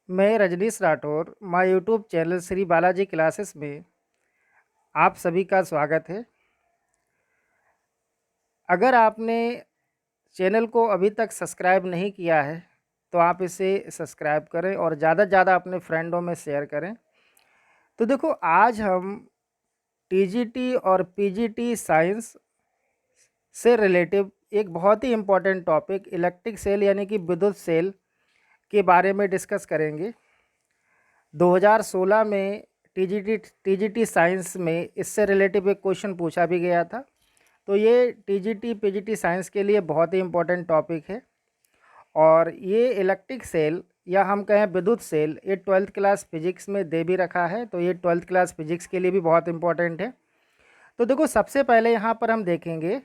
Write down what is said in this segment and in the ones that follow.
मैं Rajneesh Rathore my YouTube channel Shri Balaji classes में आप सभी का स्वागत है। अगर आपने चैनल को अभी तक सब्सक्राइब नहीं किया है तो आप इसे सब्सक्राइब करें और ज़्यादा से ज़्यादा अपने फ्रेंडों में शेयर करें। तो देखो, आज हम टीजीटी और पीजीटी साइंस से रिलेटिव एक बहुत ही इम्पोर्टेंट टॉपिक इलेक्ट्रिक सेल यानी कि विद्युत सेल के बारे में डिस्कस करेंगे। 2016 में टीजीटी साइंस में इससे रिलेटिव एक क्वेश्चन पूछा भी गया था। तो ये टीजीटी पीजीटी साइंस के लिए बहुत ही इम्पोर्टेंट टॉपिक है। और ये इलेक्ट्रिक सेल या हम कहें विद्युत सेल, ये 12th क्लास फिजिक्स में दे भी रखा है, तो ये 12th क्लास फिजिक्स के लिए भी बहुत इम्पोर्टेंट है। तो देखो, सबसे पहले यहाँ पर हम देखेंगे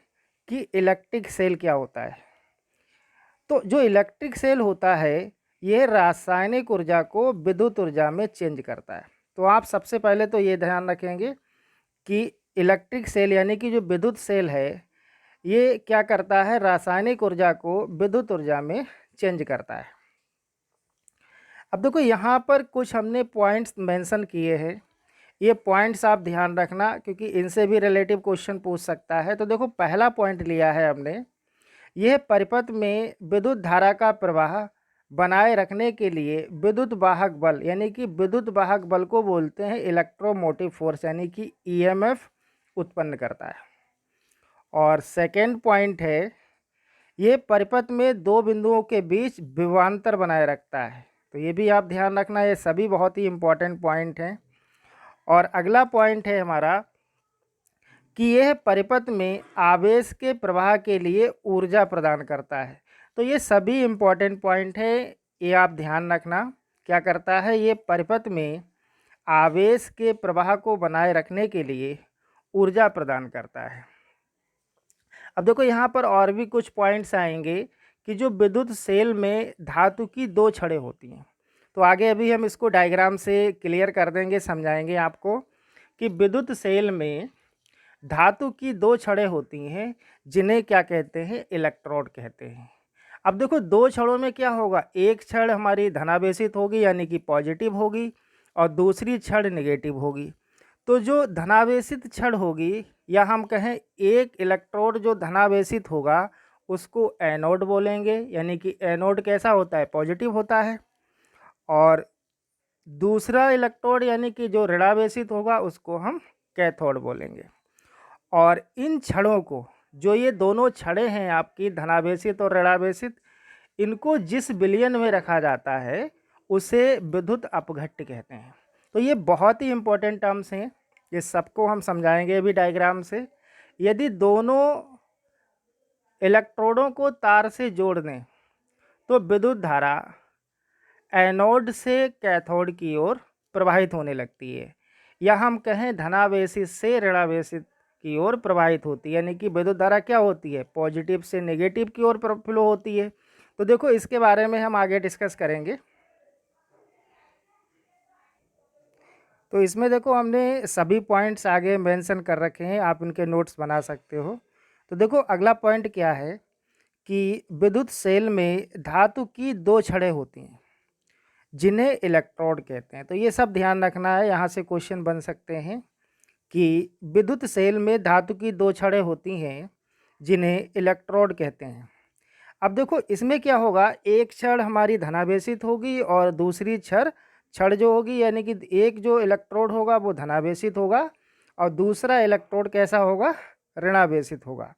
कि इलेक्ट्रिक सेल क्या होता है। तो जो इलेक्ट्रिक सेल होता है यह रासायनिक ऊर्जा को विद्युत ऊर्जा में चेंज करता है। तो आप सबसे पहले तो ये ध्यान रखेंगे कि इलेक्ट्रिक सेल यानी कि जो विद्युत सेल है ये क्या करता है, रासायनिक ऊर्जा को विद्युत ऊर्जा में चेंज करता है। अब देखो, यहाँ पर कुछ हमने पॉइंट्स मेंशन किए हैं। ये पॉइंट्स आप ध्यान रखना क्योंकि इनसे भी रिलेटिव क्वेश्चन पूछ सकता है। तो देखो, पहला पॉइंट लिया है हमने, यह परिपथ में विद्युत धारा का प्रवाह बनाए रखने के लिए विद्युत वाहक बल यानी कि विद्युत वाहक बल को बोलते हैं इलेक्ट्रोमोटिव फोर्स यानी कि ईएमएफ उत्पन्न करता है। और सेकेंड पॉइंट है, ये परिपथ में दो बिंदुओं के बीच विभवांतर बनाए रखता है। तो ये भी आप ध्यान रखना, ये सभी बहुत ही इम्पोर्टेंट पॉइंट हैं। और अगला पॉइंट है हमारा कि यह परिपथ में आवेश के प्रवाह के लिए ऊर्जा प्रदान करता है। तो ये सभी इम्पोर्टेंट पॉइंट है, ये आप ध्यान रखना। क्या करता है, ये परिपथ में आवेश के प्रवाह को बनाए रखने के लिए ऊर्जा प्रदान करता है। अब देखो, यहाँ पर और भी कुछ पॉइंट्स आएंगे कि जो विद्युत सेल में धातु की दो छड़ें होती हैं। तो आगे अभी हम इसको डायग्राम से क्लियर कर देंगे, समझाएंगे आपको कि विद्युत सेल में धातु की दो छड़ें होती हैं जिन्हें क्या कहते हैं, इलेक्ट्रोड कहते हैं। अब देखो, दो छड़ों में क्या होगा, एक छड़ हमारी धनावेशित होगी यानी कि पॉजिटिव होगी और दूसरी छड़ नेगेटिव होगी। तो जो धनावेशित छड़ होगी या हम कहें एक इलेक्ट्रोड जो धनावेशित होगा उसको एनोड बोलेंगे, यानी कि एनोड कैसा होता है, पॉजिटिव होता है। और दूसरा इलेक्ट्रोड यानी कि जो ऋणावेशित होगा उसको हम कैथोड बोलेंगे। और इन छड़ों को, जो ये दोनों छड़ें हैं आपकी धनावेशित और ऋणावेशित, इनको जिस विलयन में रखा जाता है उसे विद्युत अपघट्ट कहते हैं। तो ये बहुत ही इम्पोर्टेंट टर्म्स हैं, ये सबको हम समझाएंगे अभी डायग्राम से। यदि दोनों इलेक्ट्रोडों को तार से जोड़ दें तो विद्युत धारा एनोड से कैथोड की ओर प्रवाहित होने लगती है, या हम कहें धनावेशित से ऋणावेशित की ओर प्रवाहित होती है, यानी कि विद्युत धारा क्या होती है, पॉजिटिव से नेगेटिव की ओर फ्लो होती है। तो देखो, इसके बारे में हम आगे डिस्कस करेंगे। तो इसमें देखो, हमने सभी पॉइंट्स आगे मेंशन कर रखे हैं, आप इनके नोट्स बना सकते हो। तो देखो, अगला पॉइंट क्या है कि विद्युत सेल में धातु की दो छड़ें होती हैं जिन्हें इलेक्ट्रोड कहते हैं। तो ये सब ध्यान रखना है, यहाँ से क्वेश्चन बन सकते हैं कि विद्युत सेल में धातु की दो छड़ें होती हैं जिन्हें इलेक्ट्रोड कहते हैं। अब देखो, इसमें क्या होगा, एक छड़ हमारी धनावेशित होगी और दूसरी छड़ छड़ जो होगी यानी कि एक जो इलेक्ट्रोड होगा वो धनावेशित होगा और दूसरा इलेक्ट्रोड कैसा होगा, ऋणावेशित होगा।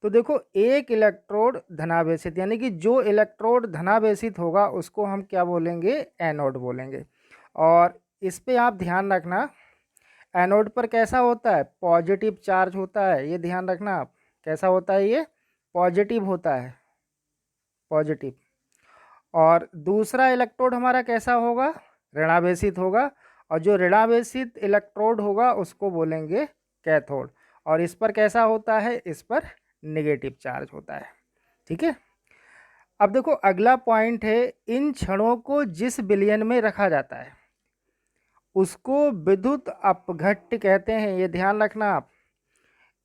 तो देखो, एक इलेक्ट्रोड धनावेशित यानी कि जो इलेक्ट्रोड धनावेशित होगा उसको हम क्या बोलेंगे, एनोड बोलेंगे। और इस पे आप ध्यान रखना, एनोड पर कैसा होता है, पॉजिटिव चार्ज होता है, ये ध्यान रखना आप। कैसा होता है, ये पॉजिटिव होता है, पॉजिटिव। और दूसरा इलेक्ट्रोड हमारा कैसा होगा, ऋणावेशित होगा, और जो ऋणावेशित इलेक्ट्रोड होगा उसको बोलेंगे कैथोड। और इस पर कैसा होता है, इस पर नेगेटिव चार्ज होता है। ठीक है। अब देखो, अगला पॉइंट है, इन छड़ों को जिस विलयन में रखा जाता है उसको विद्युत अपघट्ट कहते हैं, ये ध्यान रखना आप।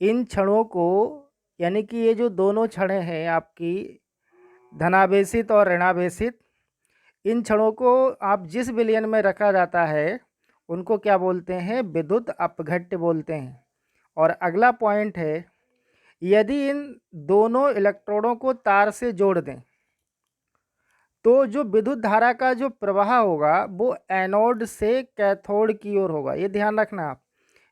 इन छड़ों को, यानी कि ये जो दोनों छड़ें हैं आपकी धनावेशित और ऋणावेशित, इन क्षणों को आप जिस विलयन में रखा जाता है उनको क्या बोलते हैं? विद्युत अपघट्य बोलते हैं। और अगला पॉइंट है, यदि इन दोनों इलेक्ट्रोडों को तार से जोड़ दें तो जो विद्युत धारा का जो प्रवाह होगा वो एनोड से कैथोड की ओर होगा। ये ध्यान रखना आप,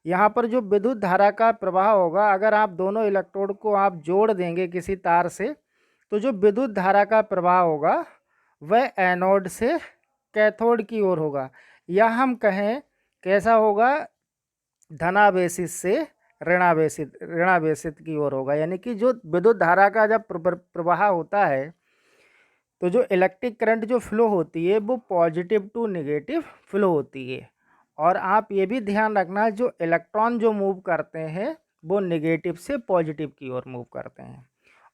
यहाँ पर जो विद्युत धारा का प्रवाह होगा, अगर आप दोनों इलेक्ट्रोड को आप जोड़ देंगे किसी तार से तो जो विद्युत धारा का प्रवाह होगा वह एनोड से कैथोड की ओर होगा, या हम कहें कैसा होगा? धनावेशित से ऋणावेशित की ओर होगा। यानी कि जो विद्युत धारा का जब प्रवाह होता है तो जो इलेक्ट्रिक करंट जो फ्लो होती है वो पॉजिटिव टू नेगेटिव फ्लो होती है। और आप ये भी ध्यान रखना, जो इलेक्ट्रॉन जो मूव करते हैं वो नेगेटिव से पॉजिटिव की ओर मूव करते हैं,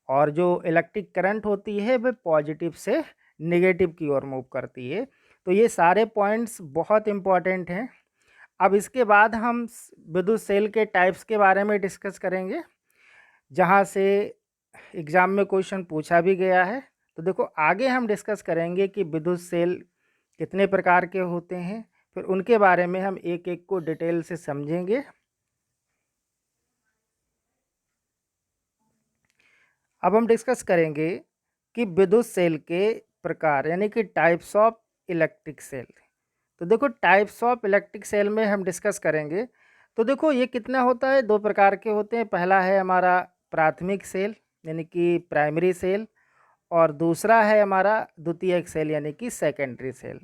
और जो इलेक्ट्रिक करंट होती है वह पॉजिटिव से नेगेटिव की ओर मूव करती है। तो ये सारे पॉइंट्स बहुत इम्पॉर्टेंट हैं। अब इसके बाद हम विद्युत सेल के टाइप्स के बारे में डिस्कस करेंगे, जहाँ से एग्ज़ाम में क्वेश्चन पूछा भी गया है। तो देखो, आगे हम डिस्कस करेंगे कि विद्युत सेल कितने प्रकार के होते हैं, फिर उनके बारे में हम एक एक को डिटेल से समझेंगे। अब हम डिस्कस करेंगे कि विद्युत सेल के प्रकार, यानी कि टाइप्स ऑफ इलेक्ट्रिक सेल। तो देखो, टाइप्स ऑफ इलेक्ट्रिक सेल में हम डिस्कस करेंगे। तो देखो, ये कितना होता है? दो प्रकार के होते हैं। पहला है हमारा प्राथमिक सेल यानी कि प्राइमरी सेल, और दूसरा है हमारा द्वितीयक सेल यानी कि सेकेंडरी सेल।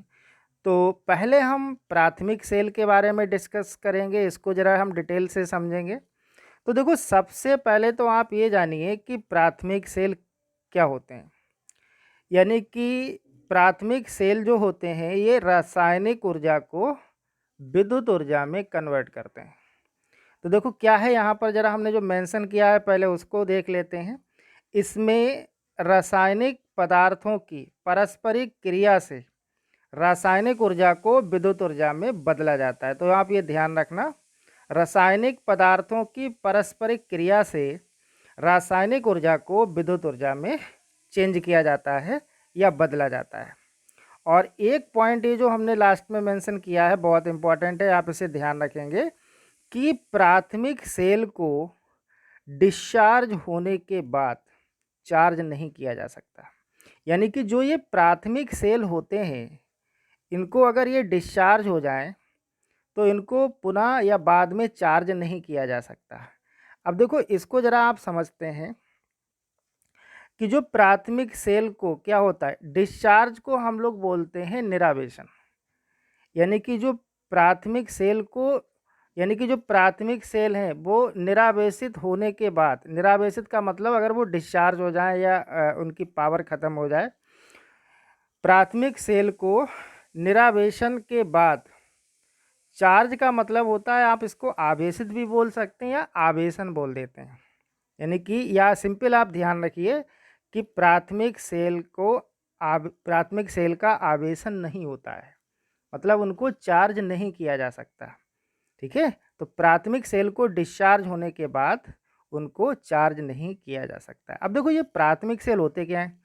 तो पहले हम प्राथमिक सेल के बारे में डिस्कस करेंगे, इसको ज़रा हम डिटेल से समझेंगे। तो देखो, सबसे पहले तो आप ये जानिए कि प्राथमिक सेल क्या होते हैं। यानी कि प्राथमिक सेल जो होते हैं ये रासायनिक ऊर्जा को विद्युत ऊर्जा में कन्वर्ट करते हैं। तो देखो क्या है यहाँ पर, ज़रा हमने जो मेंशन किया है पहले उसको देख लेते हैं। इसमें रासायनिक पदार्थों की पारस्परिक क्रिया से रासायनिक ऊर्जा को विद्युत ऊर्जा में बदला जाता है। तो आप ये ध्यान रखना, रासायनिक पदार्थों की पारस्परिक क्रिया से रासायनिक ऊर्जा को विद्युत ऊर्जा में चेंज किया जाता है या बदला जाता है। और एक पॉइंट ये जो हमने लास्ट में मेंशन किया है बहुत इंपॉर्टेंट है, आप इसे ध्यान रखेंगे कि प्राथमिक सेल को डिस्चार्ज होने के बाद चार्ज नहीं किया जा सकता। यानी कि जो ये प्राथमिक सेल होते हैं इनको अगर ये डिस्चार्ज हो जाए तो इनको पुनः या बाद में चार्ज नहीं किया जा सकता। अब देखो, इसको ज़रा आप समझते हैं कि जो प्राथमिक सेल को क्या होता है, डिस्चार्ज को हम लोग बोलते हैं निरावेशन। यानी कि जो प्राथमिक सेल को, यानी कि जो प्राथमिक सेल हैं वो निरावेशित होने के बाद, निरावेशित का मतलब अगर वो डिस्चार्ज हो जाए या उनकी पावर ख़त्म हो जाए, प्राथमिक सेल को निरावेशन के बाद चार्ज का मतलब होता है, आप इसको आवेशित भी बोल सकते हैं या आवेशन बोल देते हैं। यानी कि या सिंपल आप ध्यान रखिए कि प्राथमिक सेल का आवेशन नहीं होता है, मतलब उनको चार्ज नहीं किया जा सकता। ठीक है, तो प्राथमिक सेल को डिस्चार्ज होने के बाद उनको चार्ज नहीं किया जा सकता। अब देखो, ये प्राथमिक सेल होते क्या हैं।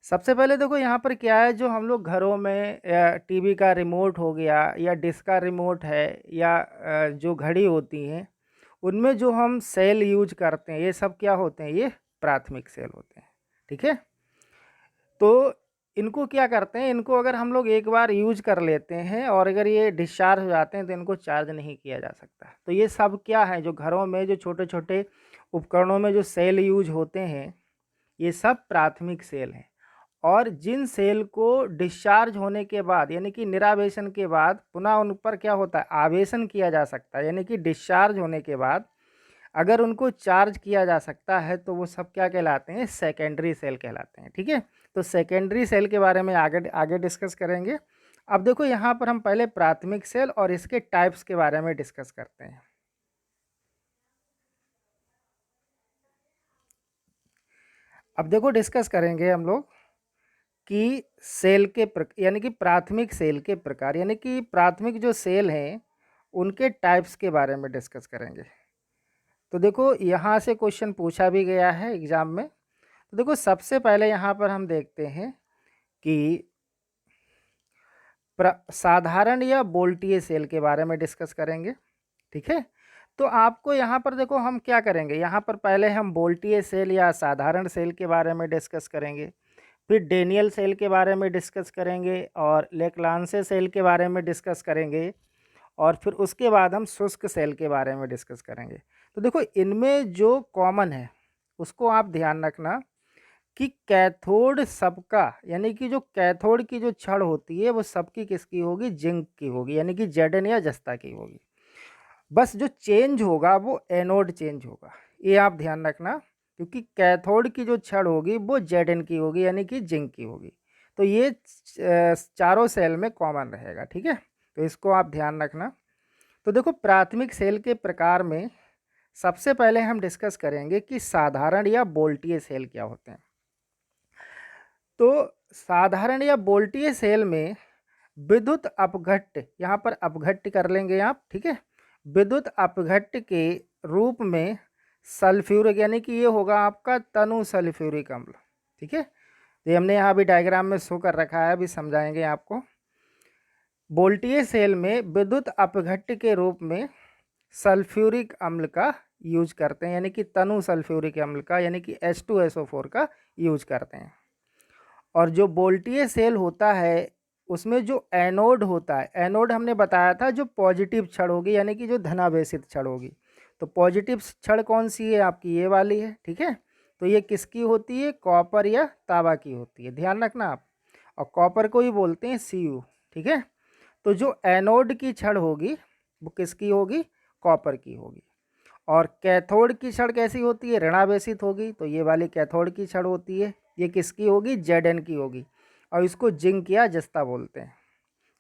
सबसे पहले देखो यहाँ पर क्या है, जो हम लोग घरों में टीवी का रिमोट हो गया या डिश का रिमोट है या जो घड़ी होती हैं उनमें जो हम सेल यूज करते हैं ये सब क्या होते हैं, ये प्राथमिक सेल होते हैं। ठीक है, तो इनको क्या करते हैं, इनको अगर हम लोग एक बार यूज कर लेते हैं और अगर ये डिस्चार्ज हो जाते हैं तो इनको चार्ज नहीं किया जा सकता। तो ये सब क्या है, जो घरों में जो छोटे छोटे उपकरणों में जो सेल यूज होते हैं ये सब प्राथमिक सेल हैं। और जिन सेल को डिस्चार्ज होने के बाद यानी कि निरावेशन के बाद पुनः उन पर क्या होता है, आवेशन किया जा सकता है। यानी कि डिस्चार्ज होने के बाद अगर उनको चार्ज किया जा सकता है तो वो सब क्या कहलाते हैं, सेकेंडरी सेल कहलाते हैं। ठीक है, तो सेकेंडरी सेल के बारे में आगे डिस्कस करेंगे। अब देखो यहाँ पर हम पहले प्राथमिक सेल और इसके टाइप्स के बारे में डिस्कस करते हैं। अब देखो, डिस्कस करेंगे हम लोग कि सेल के यानी कि प्राथमिक सेल के प्रकार, यानी कि प्राथमिक जो सेल हैं उनके टाइप्स के बारे में डिस्कस करेंगे। तो देखो, यहाँ से क्वेश्चन पूछा भी गया है एग्ज़ाम में। तो देखो, सबसे पहले यहाँ पर हम देखते हैं कि साधारण या बोल्टिय सेल के बारे में डिस्कस करेंगे। ठीक है, तो आपको यहाँ पर देखो हम क्या करेंगे, यहाँ पर पहले हम बोल्टिय सेल या साधारण सेल के बारे में डिस्कस करेंगे, फिर डेनियल सेल के बारे में डिस्कस करेंगे और लेक्लांसे सेल के बारे में डिस्कस करेंगे, और फिर उसके बाद हम शुष्क सेल के बारे में डिस्कस करेंगे। तो देखो इनमें जो कॉमन है उसको आप ध्यान रखना कि कैथोड सबका, यानी कि जो कैथोड की जो छड़ होती है वो सबकी किसकी होगी, जिंक की होगी, यानी कि जेडन या जस्ता की होगी। बस जो चेंज होगा वो एनोड चेंज होगा, ये आप ध्यान रखना, क्योंकि कैथोड की जो छड़ होगी वो जेडन की होगी, यानी कि जिंक की होगी। तो ये चारों सेल में कॉमन रहेगा। ठीक है, तो इसको आप ध्यान रखना। तो देखो प्राथमिक सेल के प्रकार में सबसे पहले हम डिस्कस करेंगे कि साधारण या बोल्टिय सेल क्या होते हैं। तो साधारण या बोल्टिय सेल में विद्युत अपघट्ट, यहाँ पर अपघट्ट कर लेंगे आप। ठीक है, विद्युत अपघट्ट के रूप में सल्फ्यूरिक, यानी कि ये होगा आपका तनु सल्फ्यूरिक अम्ल। ठीक है, तो हमने यहाँ भी डायग्राम में शो कर रखा है, अभी समझाएंगे आपको। बोल्टिय सेल में विद्युत अपघट्ट के रूप में सल्फ्यूरिक अम्ल का यूज करते हैं, यानी कि तनु सल्फ्यूरिक अम्ल का, यानी कि H2SO4 का यूज करते हैं। और जो बोल्टिय सेल होता है उसमें जो एनोड होता है, एनोड हमने बताया था जो पॉजिटिव छड़ होगी, यानी कि जो धनावेशित छड़ होगी। तो पॉजिटिव छड़ कौन सी है आपकी, ये वाली है। ठीक है, तो ये किसकी होती है, कॉपर या तांबा की होती है, ध्यान रखना आप। और कॉपर को ही बोलते हैं Cu। ठीक है, तो जो एनोड की छड़ होगी वो किसकी होगी, कॉपर की होगी। और कैथोड की छड़ कैसी होती है, ऋणावेशित होगी, तो ये वाली कैथोड की छड़ होती है, ये किसकी होगी, Zn की होगी, और इसको जिंक या जस्ता बोलते हैं।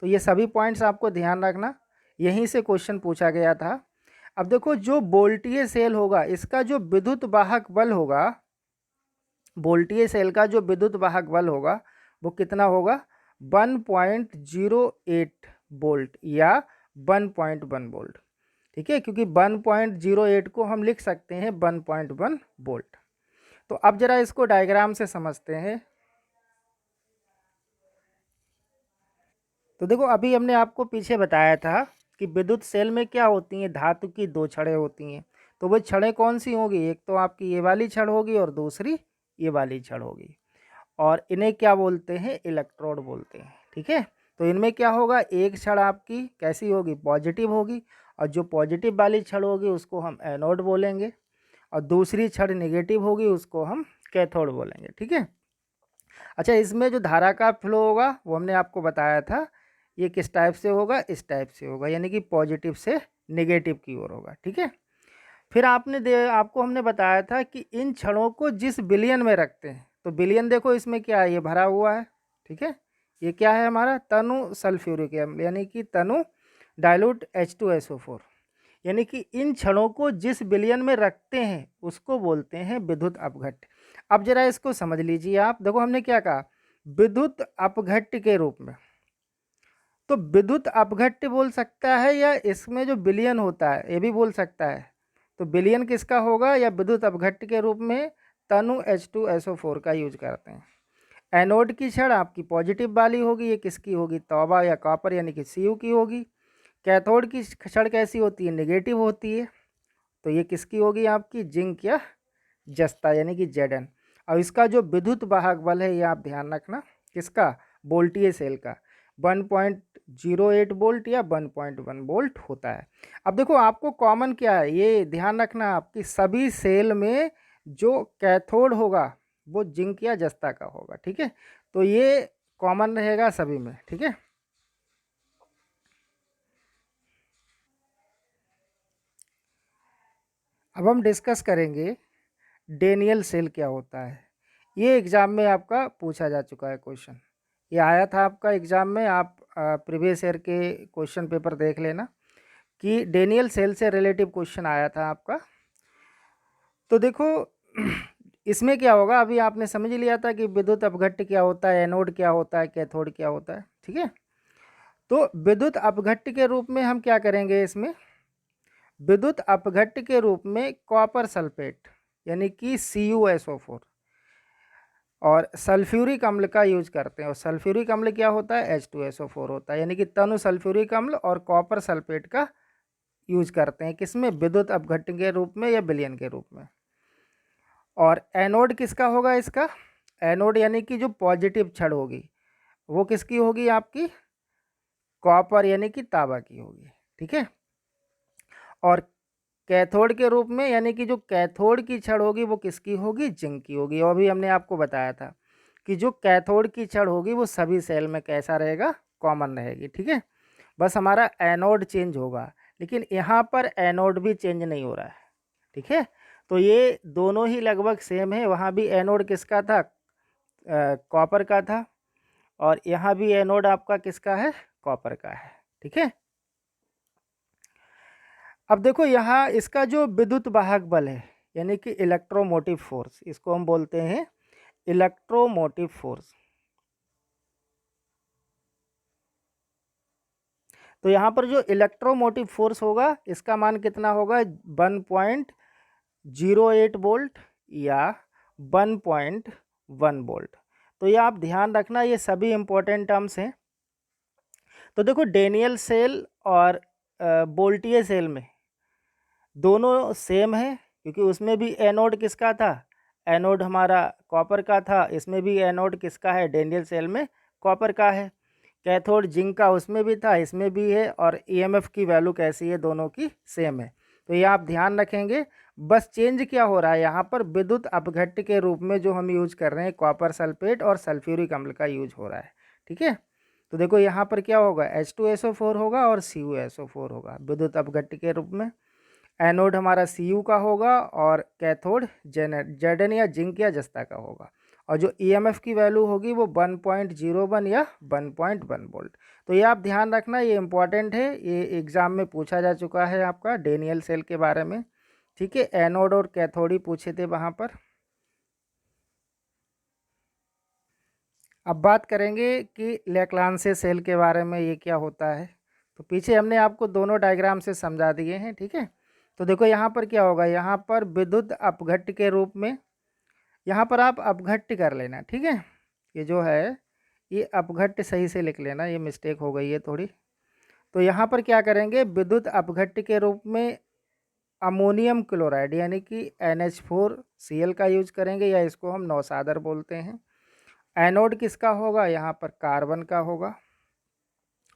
तो ये सभी पॉइंट्स आपको ध्यान रखना, यहीं से क्वेश्चन पूछा गया था। अब देखो जो बोल्टिय सेल होगा इसका जो विद्युत वाहक बल होगा, बोल्टिय सेल का जो विद्युत वाहक बल होगा वो कितना होगा, 1.08 वोल्ट या 1.1 वोल्ट। ठीक है, क्योंकि 1.08 को हम लिख सकते हैं 1.1 वोल्ट। तो अब जरा इसको डायग्राम से समझते हैं। तो देखो अभी हमने आपको पीछे बताया था कि विद्युत सेल में क्या होती हैं, धातु की दो छड़ें होती हैं। तो वो छड़ें कौन सी होंगी, एक तो आपकी ये वाली छड़ होगी और दूसरी ये वाली छड़ होगी, और इन्हें क्या बोलते हैं, इलेक्ट्रोड बोलते हैं। ठीक है, तो इनमें क्या होगा, एक छड़ आपकी कैसी होगी, पॉजिटिव होगी, और जो पॉजिटिव वाली छड़ होगी उसको हम एनोड बोलेंगे, और दूसरी छड़ नेगेटिव होगी उसको हम कैथोड बोलेंगे। ठीक है, अच्छा इसमें जो धारा का फ्लो होगा वो हमने आपको बताया था, ये किस टाइप से होगा, इस टाइप से होगा, यानी कि पॉजिटिव से नेगेटिव की ओर होगा। ठीक है, फिर आपको हमने बताया था कि इन छड़ों को जिस विलयन में रखते हैं, तो विलयन देखो इसमें क्या है, ये भरा हुआ है। ठीक है, ये क्या है हमारा, तनु सल्फ्यूरिक अम्ल, यानी कि तनु डाइल्यूट H2SO4, यानी कि इन छड़ों को जिस विलयन में रखते हैं उसको बोलते हैं विद्युत अपघट्ट। अब जरा इसको समझ लीजिए आप, देखो हमने क्या कहा, विद्युत अपघट्ट के रूप में, तो विद्युत अपघट्ट बोल सकता है या इसमें जो विलयन होता है ये भी बोल सकता है। तो विलयन किसका होगा, या विद्युत अपघट्ट के रूप में तनु H2SO4 का यूज करते हैं। एनोड की छड़ आपकी पॉजिटिव वाली होगी, ये किसकी होगी, तौबा या कॉपर, यानी कि Cu की होगी। कैथोड की छड़ कैसी होती है, नेगेटिव होती है, तो ये किसकी होगी आपकी, जिंक या जस्ता, यानी कि Zn। और इसका जो विद्युत वाहक बल है ये आप ध्यान रखना, किसका, बोल्टिय सेल का, 1.08 वोल्ट या 1.1 वोल्ट होता है। अब देखो आपको कॉमन क्या है ये ध्यान रखना, आपकी सभी सेल में जो कैथोड होगा वो जिंक या जस्ता का होगा। ठीक है, तो ये कॉमन रहेगा सभी में। ठीक है, अब हम डिस्कस करेंगे डेनियल सेल क्या होता है। ये एग्ज़ाम में आपका पूछा जा चुका है क्वेश्चन, ये आया था आपका एग्ज़ाम में, आप प्रीवियस ईयर के क्वेश्चन पेपर देख लेना कि डेनियल सेल से रिलेटिव क्वेश्चन आया था आपका। तो देखो इसमें क्या होगा, अभी आपने समझ लिया था कि विद्युत अपघट्ट क्या होता है, एनोड क्या होता है, कैथोड क्या होता है। ठीक है, तो विद्युत अपघट्ट के रूप में हम क्या करेंगे, इसमें विद्युत अपघट्ट के रूप में कॉपर सल्फेट, यानी कि CuSO4, और सल्फ्यूरिक अम्ल का यूज करते हैं। और सल्फ्यूरिक अम्ल क्या होता है, H2SO4 होता है, यानी कि तनु सल्फ्यूरिक अम्ल और कॉपर सल्फेट का यूज करते हैं, किसमें, विद्युत अपघट्य के रूप में या विलयन के रूप में। और एनोड किसका होगा इसका, एनोड यानी कि जो पॉजिटिव छड़ होगी वो किसकी होगी, आपकी कॉपर यानी कि तांबा की होगी, ठीक है। और कैथोड के रूप में यानी कि जो कैथोड की छड़ होगी वो किसकी होगी, जिंक की होगी। और भी हमने आपको बताया था कि जो कैथोड की छड़ होगी वो सभी सेल में कैसा रहेगा, कॉमन रहेगी, ठीक है। बस हमारा एनोड चेंज होगा, लेकिन यहाँ पर एनोड भी चेंज नहीं हो रहा है, ठीक है। तो ये दोनों ही लगभग सेम है, वहाँ भी एनोड किसका था, कॉपर का था, और यहाँ भी एनोड आपका किसका है, कॉपर का है, ठीक है। अब देखो यहाँ इसका जो विद्युत वाहक बल है यानी कि इलेक्ट्रोमोटिव फोर्स, इसको हम बोलते हैं इलेक्ट्रोमोटिव फोर्स। तो यहाँ पर जो इलेक्ट्रोमोटिव फोर्स होगा इसका मान कितना होगा, 1.08 वोल्ट या 1.1 वोल्ट। तो ये आप ध्यान रखना, ये सभी इंपॉर्टेंट टर्म्स हैं। तो देखो डेनियल सेल और वोल्टियर सेल में दोनों सेम है, क्योंकि उसमें भी एनोड किसका था, एनोड हमारा कॉपर का था, इसमें भी एनोड किसका है, डेनियल सेल में कॉपर का है। कैथोड जिंक का उसमें भी था, इसमें भी है, और ईएमएफ की वैल्यू कैसी है, दोनों की सेम है। तो ये आप ध्यान रखेंगे। बस चेंज क्या हो रहा है यहाँ पर, विद्युत अपघट्य के रूप में जो हम यूज कर रहे हैं कॉपर सल्फेट और सल्फ्यूरिक अम्ल का यूज हो रहा है, ठीक है। तो देखो यहाँ पर क्या होगा, H2SO4 होगा और CuSO4 होगा विद्युत अपघट्य के रूप में। एनोड हमारा Cu का होगा और कैथोड जेडन या जिंक या जस्ता का होगा। और जो ईएमएफ की वैल्यू होगी वो 1.01 या 1.1 वोल्ट। तो ये आप ध्यान रखना, ये इंपॉर्टेंट है, ये एग्जाम में पूछा जा चुका है आपका डेनियल सेल के बारे में, ठीक है। एनोड और कैथोड ही पूछे थे वहाँ पर। अब बात करेंगे कि लेक्लांसे सेल के बारे में, ये क्या होता है। तो पीछे हमने आपको दोनों डायग्राम से समझा दिए हैं, ठीक है। तो देखो यहाँ पर क्या होगा, यहाँ पर विद्युत अपघट्य के रूप में, यहाँ पर आप अपघट्य कर लेना, ठीक है। ये जो है ये अपघट्य सही से लिख लेना, ये मिस्टेक हो गई है थोड़ी। तो यहाँ पर क्या करेंगे, विद्युत अपघट्य के रूप में अमोनियम क्लोराइड यानी कि NH4Cl का यूज करेंगे, या इसको हम नौसादर बोलते हैं। एनोड किसका होगा, यहाँ पर कार्बन का होगा,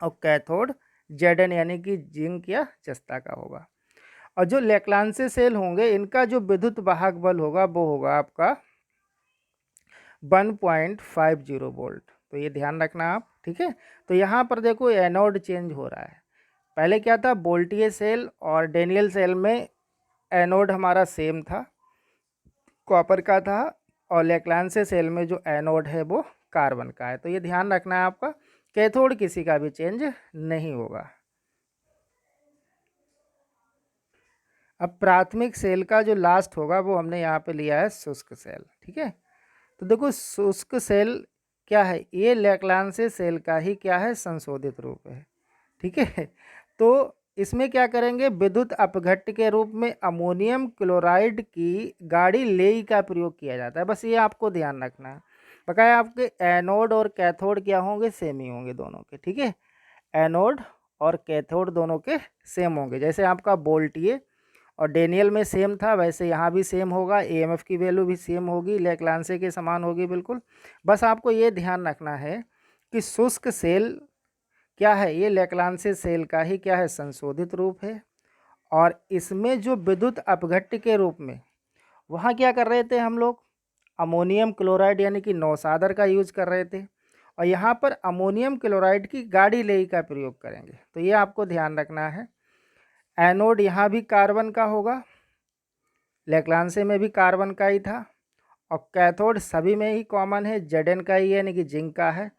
और कैथोड Zn यानी कि जिंक या जस्ता का होगा। और जो लेक्लांसे सेल होंगे इनका जो विद्युत वाहक बल होगा वो होगा आपका 1.50 वोल्ट। तो ये ध्यान रखना आप, ठीक है। तो यहाँ पर देखो एनोड चेंज हो रहा है, पहले क्या था, वोल्टियर सेल और डेनियल सेल में एनोड हमारा सेम था, कॉपर का था, और लेक्लांसे सेल में जो एनोड है वो कार्बन का है। तो ये ध्यान रखना है आपका, कैथोड किसी का भी चेंज नहीं होगा। अब प्राथमिक सेल का जो लास्ट होगा वो हमने यहाँ पे लिया है शुष्क सेल, ठीक है। तो देखो शुष्क सेल क्या है, ये लेक्लांसे सेल का ही क्या है, संशोधित रूप है, ठीक है। तो इसमें क्या करेंगे, विद्युत अपघट्य के रूप में अमोनियम क्लोराइड की गाढ़ी लेई का प्रयोग किया जाता है। बस ये आपको ध्यान रखना है। बकाया आपके एनोड और कैथोड क्या होंगे, सेम ही होंगे दोनों के, ठीक है। एनोड और कैथोड दोनों के सेम होंगे, जैसे आपका वोल्टियर और डेनियल में सेम था वैसे यहाँ भी सेम होगा, ईएमएफ की वैल्यू भी सेम होगी, लेक्लांसे के समान होगी बिल्कुल। बस आपको ये ध्यान रखना है कि शुष्क सेल क्या है, ये लेक्लांसे सेल का ही क्या है, संशोधित रूप है। और इसमें जो विद्युत अपघट्य के रूप में वहाँ क्या कर रहे थे हम लोग, अमोनियम क्लोराइड यानी कि नौसादर का यूज कर रहे थे, और यहाँ पर अमोनियम क्लोराइड की गाढ़ी लेई का प्रयोग करेंगे। तो ये आपको ध्यान रखना है। एनोड यहाँ भी कार्बन का होगा, लेक्लांसे में भी कार्बन का ही था, और कैथोड सभी में ही कॉमन है, Zn का ही है यानी कि जिंक का है।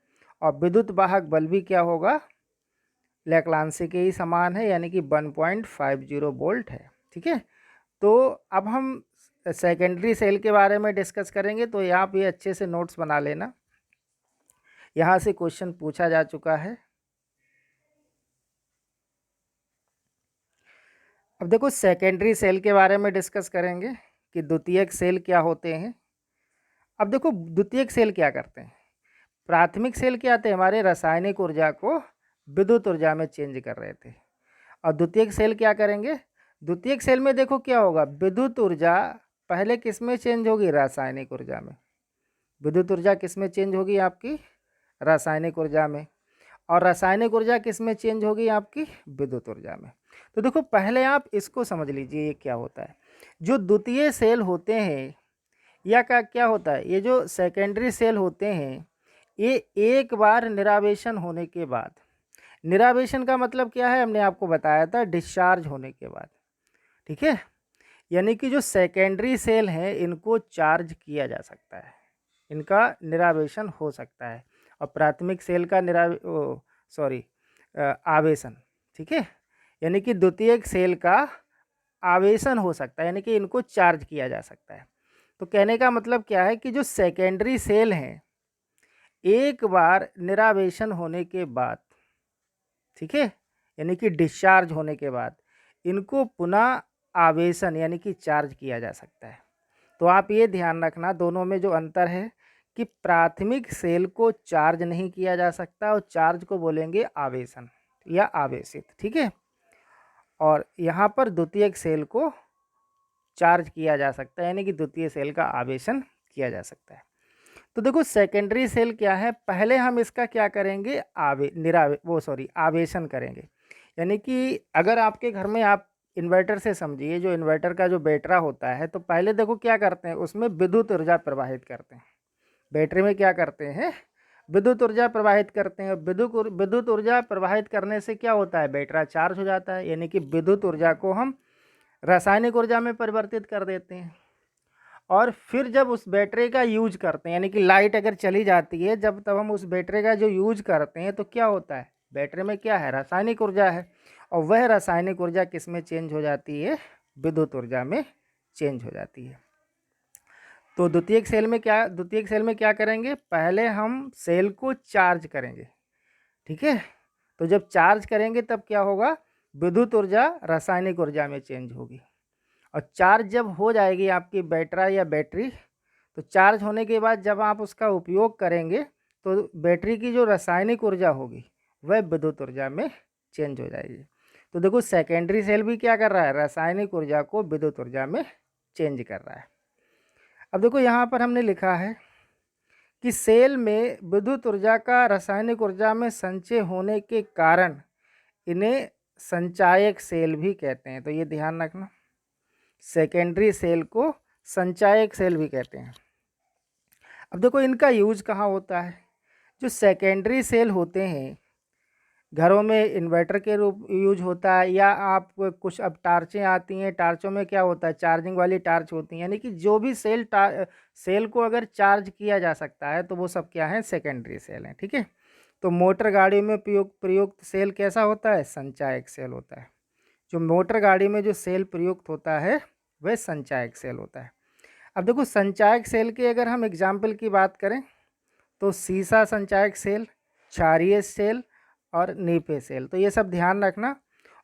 और विद्युत वाहक बल भी क्या होगा, लेक्लांसे के ही समान है यानी कि 1.50 वोल्ट है, ठीक है। तो अब हम सेकेंडरी सेल के बारे में डिस्कस करेंगे, तो यहाँ पे अच्छे से नोट्स बना लेना, यहाँ से क्वेश्चन पूछा जा चुका है। अब देखो सेकेंडरी सेल के बारे में डिस्कस करेंगे कि द्वितीयक सेल क्या होते हैं। अब देखो द्वितीयक सेल क्या करते हैं, प्राथमिक सेल क्या थे, हमारे रासायनिक ऊर्जा को विद्युत ऊर्जा में चेंज कर रहे थे, और द्वितीयक सेल क्या करेंगे, द्वितीयक सेल में देखो क्या होगा, विद्युत ऊर्जा पहले किस में चेंज होगी, रासायनिक ऊर्जा में। विद्युत ऊर्जा किस में चेंज होगी, आपकी रासायनिक ऊर्जा में, और रासायनिक ऊर्जा किस में चेंज होगी, आपकी विद्युत ऊर्जा में। तो देखो पहले आप इसको समझ लीजिए ये क्या होता है, जो द्वितीय सेल होते हैं या क्या होता है, ये जो सेकेंडरी सेल होते हैं, ये एक बार निरावेशन होने के बाद, निरावेशन का मतलब क्या है, हमने आपको बताया था, डिस्चार्ज होने के बाद, ठीक है, यानी कि जो सेकेंडरी सेल हैं इनको चार्ज किया जा सकता है, इनका निरावेशन हो सकता है, और प्राथमिक सेल का आवेशन, ठीक है, यानी कि द्वितीयक सेल का आवेशन हो सकता है, यानी कि इनको चार्ज किया जा सकता है। तो कहने का मतलब क्या है कि जो सेकेंडरी सेल हैं एक बार निरावेशन होने के बाद, ठीक है, यानी कि डिस्चार्ज होने के बाद इनको पुनः आवेशन यानी कि चार्ज किया जा सकता है। तो आप ये ध्यान रखना दोनों में जो अंतर है कि प्राथमिक सेल को चार्ज नहीं किया जा सकता और चार्ज को बोलेंगे आवेशन या आवेशित, ठीक है, और यहाँ पर द्वितीयक सेल को चार्ज किया जा सकता है, यानी कि द्वितीय सेल का आवेशन किया जा सकता है। तो देखो सेकेंडरी सेल क्या है, पहले हम इसका क्या करेंगे, आवेशन करेंगे, यानी कि अगर आपके घर में आप इन्वर्टर से समझिए, जो इन्वर्टर का जो बैटरा होता है, तो पहले देखो क्या करते हैं, उसमें विद्युत ऊर्जा प्रवाहित करते हैं, बैटरी में क्या करते हैं, विद्युत ऊर्जा प्रवाहित करते हैं, विद्युत ऊर्जा प्रवाहित करने से क्या होता है, बैटरा चार्ज हो जाता है, यानी कि विद्युत ऊर्जा को हम रासायनिक ऊर्जा में परिवर्तित कर देते हैं, और फिर जब उस बैटरी का यूज करते हैं, यानी कि लाइट अगर चली जाती है जब, तब हम उस बैटरी का जो यूज करते हैं तो क्या होता है, बैटरी में क्या है, रासायनिक ऊर्जा है, और वह रासायनिक ऊर्जा किस में चेंज हो जाती है, विद्युत ऊर्जा में चेंज हो जाती है। तो द्वितीयक सेल में क्या करेंगे, पहले हम सेल को चार्ज करेंगे, ठीक है, तो जब चार्ज करेंगे तब क्या होगा, विद्युत ऊर्जा रासायनिक ऊर्जा में चेंज होगी, और चार्ज जब हो जाएगी आपकी बैटरा या बैटरी, तो चार्ज होने के बाद जब आप उसका उपयोग करेंगे तो बैटरी की जो रासायनिक ऊर्जा होगी वह विद्युत ऊर्जा में चेंज हो जाएगी। तो देखो सेकेंडरी सेल भी क्या कर रहा है, रासायनिक ऊर्जा को विद्युत ऊर्जा में चेंज कर रहा है। अब देखो यहाँ पर हमने लिखा है कि सेल में विद्युत ऊर्जा का रासायनिक ऊर्जा में संचय होने के कारण इन्हें संचायक सेल भी कहते हैं। तो ये ध्यान रखना, सेकेंडरी सेल को संचायक सेल भी कहते हैं। अब देखो इनका यूज कहाँ होता है, जो सेकेंडरी सेल होते हैं घरों में इन्वर्टर के रूप यूज होता है, या आप कुछ अब टार्चें आती हैं, टार्चों में क्या होता है, चार्जिंग वाली टार्च होती हैं, यानी कि जो भी सेल को अगर चार्ज किया जा सकता है तो वो सब क्या है, सेकेंडरी सेल हैं, ठीक है। तो मोटर गाड़ी में प्रयुक्त सेल कैसा होता है, संचायक सेल होता है। जो मोटर गाड़ी में जो सेल प्रयुक्त होता है वह संचायक सेल होता है। अब देखो संचायक सेल के अगर हम एग्जाम्पल की बात करें तो सीसा संचायक सेल, क्षारीय सेल और नीपे सेल, तो ये सब ध्यान रखना।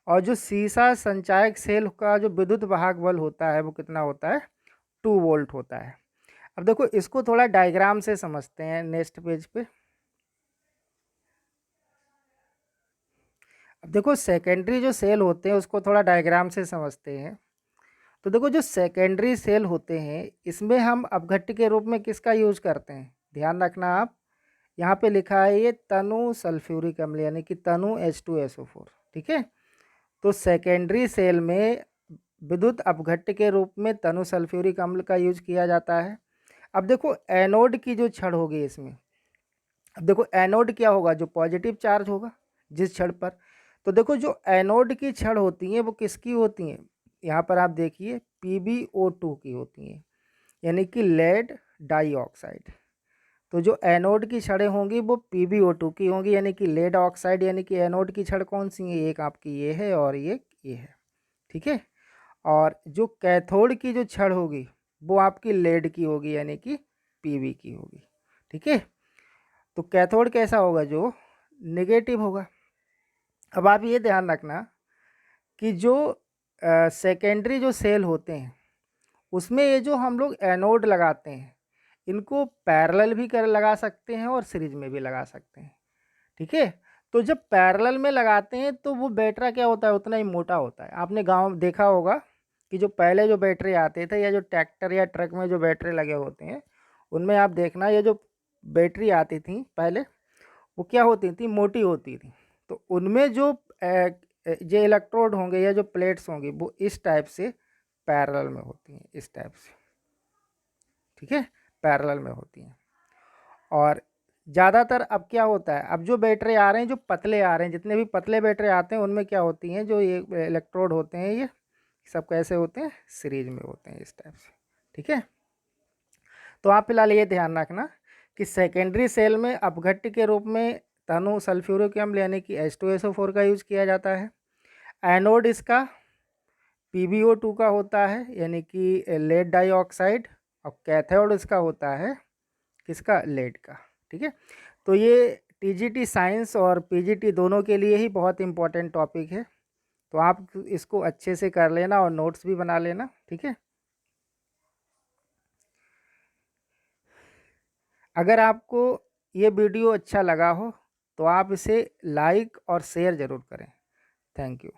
और जो सीसा संचायक सेल का जो विद्युत वाहक बल होता है वो कितना होता है, 2 वोल्ट होता है। अब देखो इसको थोड़ा डायग्राम से समझते हैं नेक्स्ट पेज पे। अब देखो सेकेंडरी जो सेल होते हैं उसको थोड़ा डायग्राम से समझते हैं। तो देखो जो सेकेंडरी सेल होते हैं इसमें हम अपघट्य के रूप में किसका यूज करते हैं, ध्यान रखना आप, यहाँ पे लिखा है ये तनु सल्फ्यूरिक अम्ल, यानी कि तनु H2SO4, ठीक है। तो सेकेंडरी सेल में विद्युत अपघट्य के रूप में तनु सल्फ्यूरिक अम्ल का यूज किया जाता है। अब देखो एनोड की जो छड़ होगी इसमें, अब देखो एनोड क्या होगा, जो पॉजिटिव चार्ज होगा जिस छड़ पर, तो देखो जो एनोड की छड़ होती हैं वो किसकी होती हैं, यहाँ पर आप देखिए PbO2 की होती हैं, यानी कि लेड डाइऑक्साइड। तो जो एनोड की छड़ें होंगी वो PbO2 की होंगी, यानी कि लेड ऑक्साइड, यानी कि एनोड की छड़ कौन सी है, एक आपकी ये है और ये है, ठीक है। और जो कैथोड की जो छड़ होगी वो आपकी लेड की होगी, यानी कि Pb की होगी, ठीक है। तो कैथोड कैसा होगा, जो नेगेटिव होगा। अब आप ये ध्यान रखना कि जो सेकेंडरी जो सेल होते हैं उसमें ये जो हम लोग एनोड लगाते हैं इनको पैरेलल भी कर लगा सकते हैं और सीरीज में भी लगा सकते हैं, ठीक है। तो जब पैरेलल में लगाते हैं तो वो बैटरा क्या होता है, उतना ही मोटा होता है। आपने गांव में देखा होगा कि जो पहले जो बैटरी आते थे या जो ट्रैक्टर या ट्रक में जो बैटरी लगे होते हैं, उनमें आप देखना ये जो बैटरी आती थी पहले, वो क्या होती थी, मोटी होती थी। तो उनमें जो जो इलेक्ट्रोड होंगे या जो प्लेट्स होंगी वो इस टाइप से पैरेलल में होती हैं, इस टाइप से, ठीक है, पैरेलल में होती हैं। और ज़्यादातर अब क्या होता है, अब जो बैटरी आ रहे हैं, जो पतले आ रहे हैं, जितने भी पतले बैटरी आते हैं उनमें क्या होती हैं, जो ये इलेक्ट्रोड होते हैं ये सब कैसे होते हैं, सीरीज में होते हैं, इस टाइप से, ठीक है। तो आप फिलहाल ये ध्यान रखना कि सेकेंडरी सेल में अपघट्य के रूप में तनु सल्फ्यूरिक अम्ल यानी कि H2SO4 का यूज किया जाता है। एनोड इसका PbO2 का होता है यानी कि लेड डाइऑक्साइड, और कैथोड इसका होता है किसका, लेड का, ठीक है। तो ये TGT साइंस और PGT दोनों के लिए ही बहुत इंपॉर्टेंट टॉपिक है, तो आप इसको अच्छे से कर लेना और नोट्स भी बना लेना, ठीक है। अगर आपको ये वीडियो अच्छा लगा हो तो आप इसे लाइक और शेयर ज़रूर करें। Thank you.